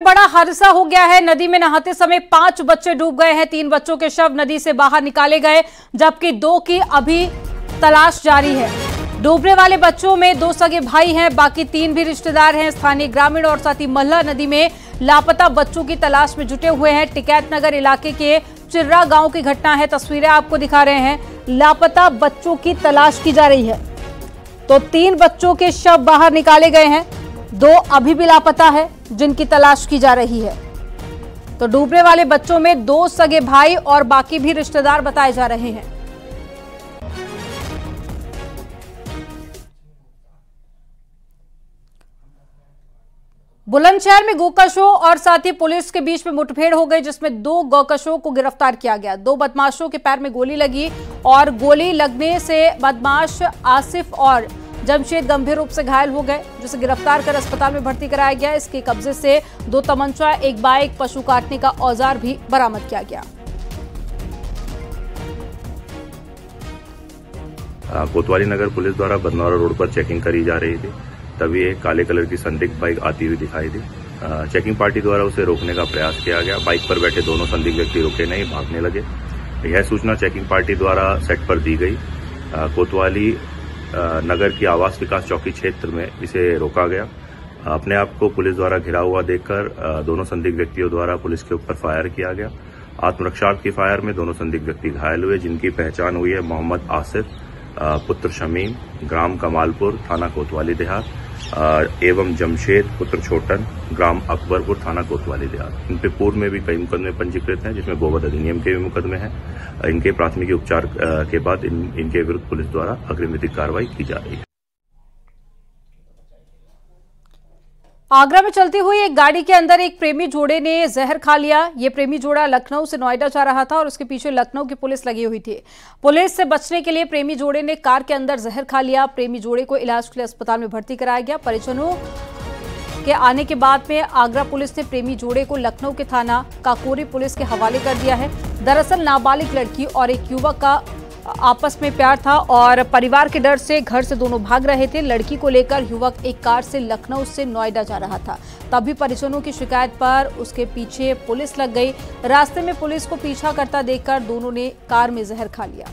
बड़ा हादसा हो गया है। नदी में नहाते समय 5 बच्चे डूब गए हैं। 3 बच्चों के शव नदी से बाहर निकाले गए, जबकि 2 की अभी तलाश जारी है। डूबने वाले बच्चों में 2 सगे भाई हैं, बाकी 3 भी रिश्तेदार हैं। स्थानीय ग्रामीण और साथ ही मल्ला नदी में लापता बच्चों की तलाश में जुटे हुए हैं। टिकैत नगर इलाके के चिर्रा गांव की घटना है। तस्वीरें आपको दिखा रहे हैं। लापता बच्चों की तलाश की जा रही है। तो 3 बच्चों के शव बाहर निकाले गए हैं, 2 अभी भी लापता है जिनकी तलाश की जा रही है। तो डूबने वाले बच्चों में 2 सगे भाई और बाकी भी रिश्तेदार बताए जा रहे हैं। बुलंदशहर में गोकशों और साथ ही पुलिस के बीच में मुठभेड़ हो गई, जिसमें 2 गौकशों को गिरफ्तार किया गया। 2 बदमाशों के पैर में गोली लगी और गोली लगने से बदमाश आसिफ और जमशेद गंभीर रूप से घायल हो गए, जिसे गिरफ्तार कर अस्पताल में भर्ती कराया गया। इसके कब्जे से 2 तमंचा, 1 बाइक, पशु काटने का औजार भी बरामद किया गया। कोतवाली नगर पुलिस द्वारा बदनौरा रोड पर चेकिंग करी जा रही थी, तभी एक काले कलर की संदिग्ध बाइक आती हुई दिखाई दी। चेकिंग पार्टी द्वारा उसे रोकने का प्रयास किया गया। बाइक पर बैठे दोनों संदिग्ध व्यक्ति रुके नहीं, भागने लगे। यह सूचना चेकिंग पार्टी द्वारा सेट पर दी गई। कोतवाली नगर की आवास विकास चौकी क्षेत्र में इसे रोका गया। अपने आप को पुलिस द्वारा घिरा हुआ देखकर दोनों संदिग्ध व्यक्तियों द्वारा पुलिस के ऊपर फायर किया गया। आत्मरक्षार्थ फायर में दोनों संदिग्ध व्यक्ति घायल हुए, जिनकी पहचान हुई है मोहम्मद आसिफ पुत्र शमीम, ग्राम कमालपुर, थाना कोतवाली देहात, एवं जमशेद पुत्र छोटन, ग्राम अकबरपुर, थाना कोतवाली देहात। इन पे पूर्व में भी कई मुकदमे पंजीकृत हैं, जिसमें गोवध अधिनियम के भी मुकदमे हैं। इनके प्राथमिक उपचार के बाद इनके विरुद्ध पुलिस द्वारा अग्रिम विधिक कार्रवाई की जा रही है। आगरा में चलती हुई एक गाड़ी के अंदर एक प्रेमी जोड़े ने जहर खा लिया। ये प्रेमी जोड़ा लखनऊ से नोएडा जा रहा था और उसके पीछे लखनऊ की पुलिस लगी हुई थी। पुलिस से बचने के लिए प्रेमी जोड़े ने कार के अंदर जहर खा लिया। प्रेमी जोड़े को इलाज के लिए अस्पताल में भर्ती कराया गया। परिजनों के आने के बाद में आगरा पुलिस ने प्रेमी जोड़े को लखनऊ के थाना काकोरी पुलिस के हवाले कर दिया है। दरअसल नाबालिग लड़की और एक युवक का आपस में प्यार था और परिवार के डर से घर से दोनों भाग रहे थे। लड़की को लेकर युवक एक कार से लखनऊ से नोएडा जा रहा था, तभी परिजनों की शिकायत पर उसके पीछे पुलिस लग गई। रास्ते में पुलिस को पीछा करता देखकर दोनों ने कार में जहर खा लिया।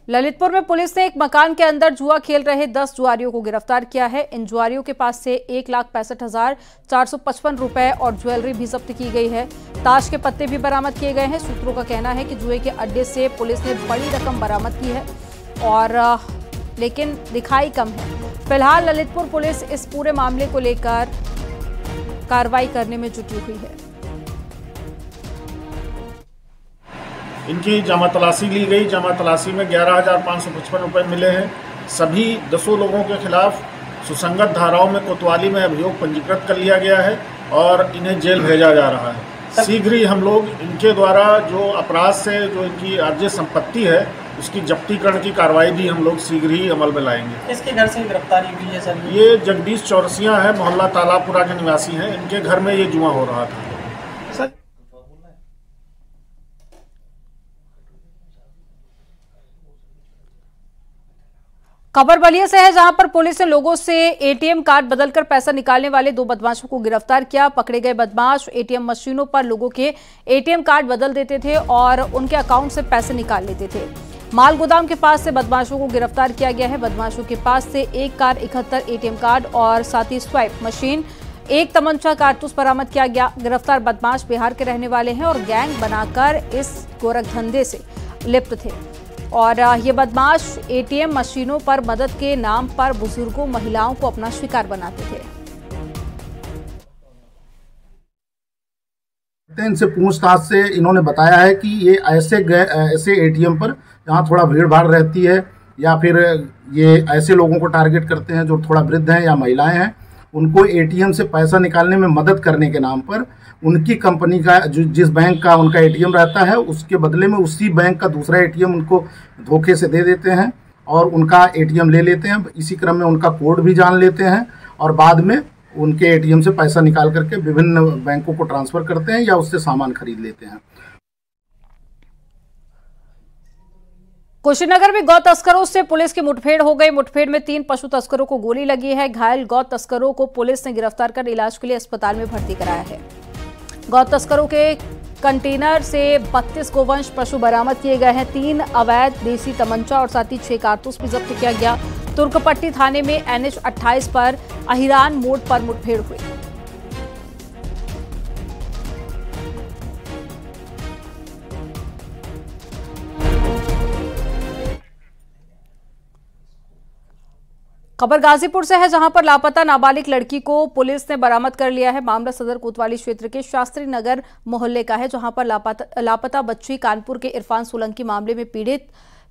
ललितपुर में पुलिस ने एक मकान के अंदर जुआ खेल रहे 10 जुआरियों को गिरफ्तार किया है। इन जुआरियों के पास से 1,65,455 रुपए और ज्वेलरी भी जब्त की गई है। ताश के पत्ते भी बरामद किए गए हैं। सूत्रों का कहना है कि जुए के अड्डे से पुलिस ने बड़ी रकम बरामद की है और लेकिन दिखाई कम है। फिलहाल ललितपुर पुलिस इस पूरे मामले को लेकर कार्रवाई करने में जुटी हुई है। इनकी जमा तलाशी ली गई। जमा तलाशी में 11,555 रुपये मिले हैं। सभी 10 लोगों के खिलाफ सुसंगत धाराओं में कोतवाली में अभियोग पंजीकृत कर लिया गया है और इन्हें जेल भेजा जा रहा है। शीघ्र ही हम लोग इनके द्वारा जो अपराध से जो इनकी अर्जित संपत्ति है उसकी जब्तीकरण की कार्रवाई भी हम लोग शीघ्र ही अमल में लाएंगे। इसके घर से गिरफ्तारी हुई है सर? ये जगदीश चौरसिया है, मोहल्ला तालाबपुरा के निवासी हैं। इनके घर में ये जुआ हो रहा था। खबर बलिया से है, जहां पर पुलिस ने लोगों से एटीएम कार्ड बदलकर पैसा निकालने वाले 2 बदमाशों को गिरफ्तार किया। पकड़े गए बदमाश एटीएम मशीनों पर लोगों के एटीएम कार्ड बदल देते थे और उनके अकाउंट से पैसे निकाल लेते थे। माल गोदाम के पास से बदमाशों को गिरफ्तार किया गया है। बदमाशों के पास से 1 कार 71 एटीएम कार्ड और साथ ही स्वाइप मशीन, 1 तमंचा कारतूस बरामद किया गया। गिरफ्तार बदमाश बिहार के रहने वाले हैं और गैंग बनाकर इस गोरख धंधे से लिप्त थे। और ये बदमाश एटीएम मशीनों पर मदद के नाम पर बुजुर्गों, महिलाओं को अपना शिकार बनाते थे। इनसे पूछताछ से इन्होंने बताया है कि ये ऐसे एटीएम पर जहाँ थोड़ा भीड़ भाड़ रहती है या फिर ये ऐसे लोगों को टारगेट करते हैं जो थोड़ा वृद्ध हैं या महिलाएं हैं, उनको एटीएम से पैसा निकालने में मदद करने के नाम पर उनकी कंपनी का जिस बैंक का उनका एटीएम रहता है उसके बदले में उसी बैंक का दूसरा एटीएम उनको धोखे से दे देते हैं और उनका एटीएम ले लेते हैं। इसी क्रम में उनका कोड भी जान लेते हैं और बाद में उनके एटीएम से पैसा निकाल करके विभिन्न बैंकों को ट्रांसफ़र करते हैं या उससे सामान खरीद लेते हैं। कुशीनगर में गौ तस्करों से पुलिस की मुठभेड़ हो गई। मुठभेड़ में 3 पशु तस्करों को गोली लगी है। घायल गौ तस्करों को पुलिस ने गिरफ्तार कर इलाज के लिए अस्पताल में भर्ती कराया है। गौ तस्करों के कंटेनर से 32 गोवंश पशु बरामद किए गए हैं। 3 अवैध देसी तमंचा और साथ ही 6 कारतूस भी जब्त किया गया। तुर्कपट्टी थाने में NH 28 पर अहिरान मोड़ पर मुठभेड़ हुई। खबर गाजीपुर से है, जहां पर लापता नाबालिग लड़की को पुलिस ने बरामद कर लिया है। मामला सदर कोतवाली क्षेत्र के शास्त्री नगर मोहल्ले का है, जहां पर लापता बच्ची कानपुर के इरफान सोलंकी मामले में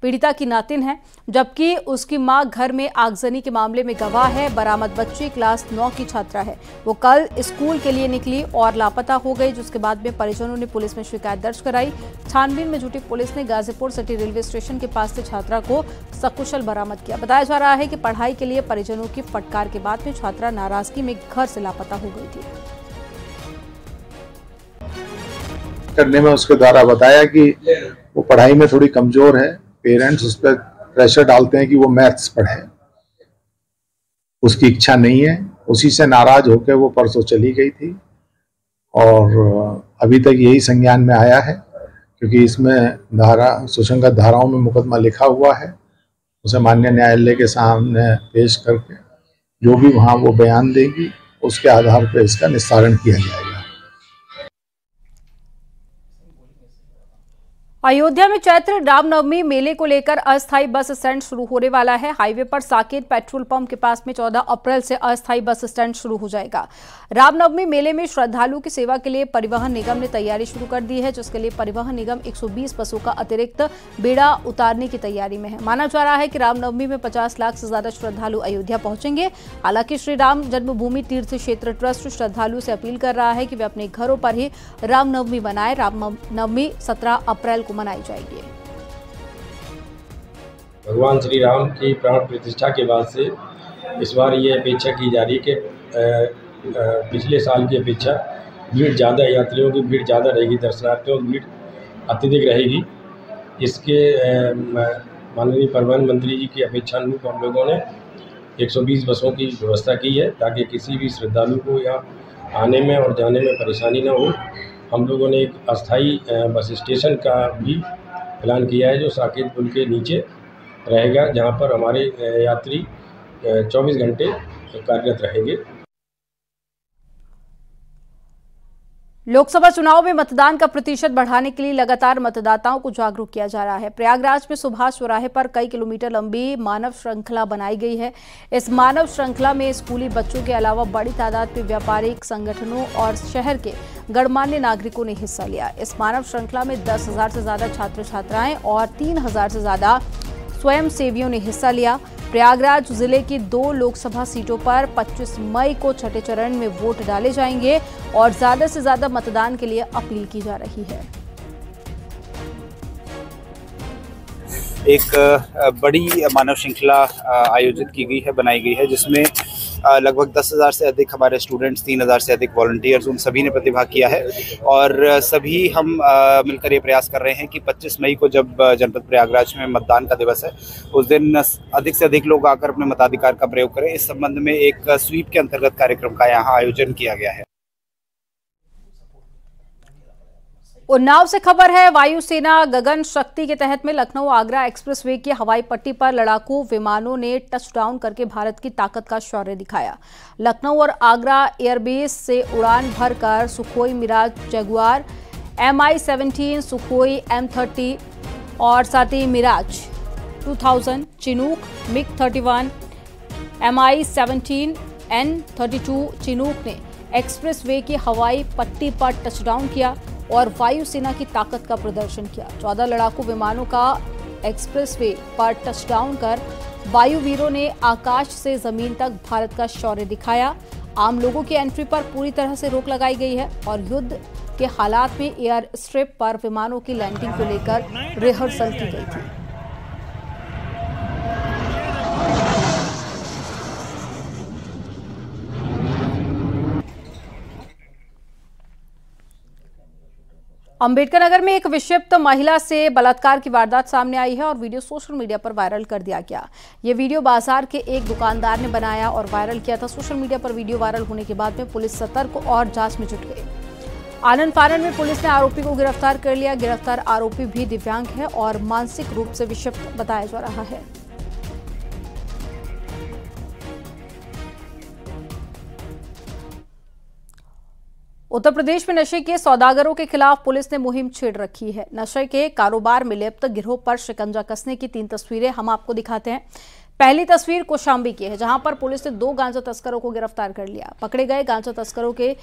पीड़िता की नातिन है, जबकि उसकी मां घर में आगजनी के मामले में गवाह है। बरामद बच्ची क्लास 9 की छात्रा है। वो कल स्कूल के लिए निकली और लापता हो गई, जिसके बाद में परिजनों ने पुलिस में शिकायत दर्ज कराई। छानबीन में जुटी पुलिस ने गाजीपुर सिटी रेलवे स्टेशन के पास से छात्रा को सकुशल बरामद किया। बताया जा रहा है कि पढ़ाई के लिए परिजनों की फटकार के बाद में छात्रा नाराजगी में घर से लापता हो गई थी। करने में उसके द्वारा बताया कि वो पढ़ाई में थोड़ी कमजोर है। पेरेंट्स उस पर प्रेशर डालते हैं कि वो मैथ्स पढ़े, उसकी इच्छा नहीं है। उसी से नाराज होकर वो परसों चली गई थी और अभी तक यही संज्ञान में आया है, क्योंकि इसमें सुसंगत धाराओं में मुकदमा लिखा हुआ है। उसे माननीय न्यायालय के सामने पेश करके जो भी वहाँ वो बयान देगी, उसके आधार पर इसका निस्तारण किया जाएगा। अयोध्या में चैत्र रामनवमी मेले को लेकर अस्थायी बस स्टैंड शुरू होने वाला है। हाईवे पर साकेत पेट्रोल पंप के पास में 14 अप्रैल से अस्थायी बस स्टैंड शुरू हो जाएगा। रामनवमी मेले में श्रद्धालुओं की सेवा के लिए परिवहन निगम ने तैयारी शुरू कर दी है, जिसके लिए परिवहन निगम 120 बसों का अतिरिक्त बेड़ा उतारने की तैयारी में है। माना जा रहा है कि रामनवमी में 50 लाख से ज्यादा श्रद्धालु अयोध्या पहुंचेंगे। हालांकि श्री राम जन्मभूमि तीर्थ क्षेत्र ट्रस्ट श्रद्धालुओं से अपील कर रहा है कि वे अपने घरों पर ही रामनवमी मनाएं। रामनवमी 17 अप्रैल मनाई जाएगी। भगवान श्री राम की प्राण प्रतिष्ठा के बाद से इस बार ये अपेक्षा की जा रही है कि पिछले साल की अपेक्षा भीड़ ज़्यादा, यात्रियों की भीड़ ज़्यादा रहेगी, दर्शनार्थियों की भीड़ अत्यधिक रहेगी। इसके माननीय परिवहन मंत्री जी की अपेक्षानुरूप हम लोगों ने 120 बसों की व्यवस्था की है, ताकि किसी भी श्रद्धालु को यहाँ आने में और जाने में परेशानी न हो। हम लोगों ने एक अस्थायी बस स्टेशन का भी ऐलान किया है, जो साकेत पुल के नीचे रहेगा, जहां पर हमारे यात्री 24 घंटे कार्यरत रहेंगे। लोकसभा चुनाव में मतदान का प्रतिशत बढ़ाने के लिए लगातार मतदाताओं को जागरूक किया जा रहा है। प्रयागराज में सुभाष चौराहे पर कई किलोमीटर लंबी मानव श्रृंखला बनाई गई है। इस मानव श्रृंखला में स्कूली बच्चों के अलावा बड़ी तादाद में व्यापारिक संगठनों और शहर के गणमान्य नागरिकों ने हिस्सा लिया। इस मानव श्रृंखला में 10,000 से ज्यादा छात्र छात्राएं और 3,000 से ज्यादा स्वयंसेवियों ने हिस्सा लिया। प्रयागराज जिले की 2 लोकसभा सीटों पर 25 मई को छठे चरण में वोट डाले जाएंगे और ज्यादा से ज्यादा मतदान के लिए अपील की जा रही है। एक बड़ी मानव श्रृंखला आयोजित की गई है, बनाई गई है, जिसमें लगभग 10,000 से अधिक हमारे स्टूडेंट्स, 3,000 से अधिक वॉलंटियर्स, उन सभी ने प्रतिभाग किया है। और सभी हम मिलकर ये प्रयास कर रहे हैं कि 25 मई को जब जनपद प्रयागराज में मतदान का दिवस है, उस दिन अधिक से अधिक लोग आकर अपने मताधिकार का प्रयोग करें। इस संबंध में एक स्वीप के अंतर्गत कार्यक्रम का यहाँ आयोजन किया गया है। उन्नाव से खबर है, वायुसेना गगन शक्ति के तहत में लखनऊ आगरा एक्सप्रेसवे की हवाई पट्टी पर लड़ाकू विमानों ने टच डाउन करके भारत की ताकत का शौर्य दिखाया। लखनऊ और आगरा एयरबेस से उड़ान भरकर Sukhoi Miraj Jaguar, Mi-17, Sukhoi M-30 और साथ ही Mirage 2000, Chinook, MiG-31, Mi-17, N-32 Chinook ने एक्सप्रेसवे की हवाई पट्टी पर टचडाउन किया और वायुसेना की ताकत का प्रदर्शन किया। 14 लड़ाकू विमानों का एक्सप्रेसवे पर टचडाउन कर वायुवीरों ने आकाश से जमीन तक भारत का शौर्य दिखाया। आम लोगों की एंट्री पर पूरी तरह से रोक लगाई गई है और युद्ध के हालात में एयर स्ट्रिप पर विमानों की लैंडिंग को लेकर रिहर्सल की गई थी। अंबेडकर नगर में एक विक्षिप्त महिला से बलात्कार की वारदात सामने आई है और वीडियो सोशल मीडिया पर वायरल कर दिया गया। ये वीडियो बाजार के एक दुकानदार ने बनाया और वायरल किया था। सोशल मीडिया पर वीडियो वायरल होने के बाद में पुलिस सतर्क और जांच में जुट गई। आनंद फानन में पुलिस ने आरोपी को गिरफ्तार कर लिया। गिरफ्तार आरोपी भी दिव्यांग है और मानसिक रूप से विक्षिप्त बताया जा रहा है। उत्तर प्रदेश में नशे के सौदागरों के खिलाफ पुलिस ने मुहिम छेड़ रखी है। नशे के कारोबार में लिप्त गिरोह पर शिकंजा कसने की 3 तस्वीरें हम आपको दिखाते हैं। पहली तस्वीर कौशाम्बी की है, जहां पर पुलिस ने 2 गांजा तस्करों को गिरफ्तार कर लिया। पकड़े गए गांजा तस्करों के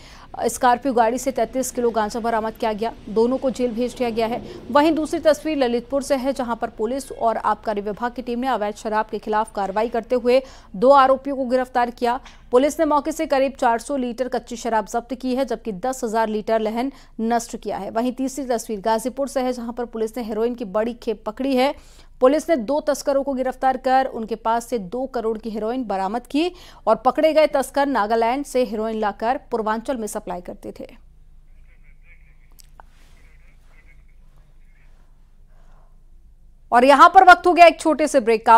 स्कॉर्पियो गाड़ी से 33 किलो गांजा बरामद किया गया। दोनों को जेल भेज दिया गया है। वहीं दूसरी तस्वीर ललितपुर से है, जहां पर पुलिस और आबकारी विभाग की टीम ने अवैध शराब के खिलाफ कार्रवाई करते हुए 2 आरोपियों को गिरफ्तार किया। पुलिस ने मौके से करीब 400 लीटर कच्ची शराब जब्त की है, जबकि 10,000 लीटर लहन नष्ट किया है। वहीं तीसरी तस्वीर गाजीपुर से है, जहां पर पुलिस ने हेरोइन की बड़ी खेप पकड़ी है। पुलिस ने 2 तस्करों को गिरफ्तार कर उनके पास से 2 करोड़ की हेरोइन बरामद की और पकड़े गए तस्कर नागालैंड से हेरोइन लाकर पूर्वांचल में सप्लाई करते थे। और यहां पर वक्त हो गया एक छोटे से ब्रेक का।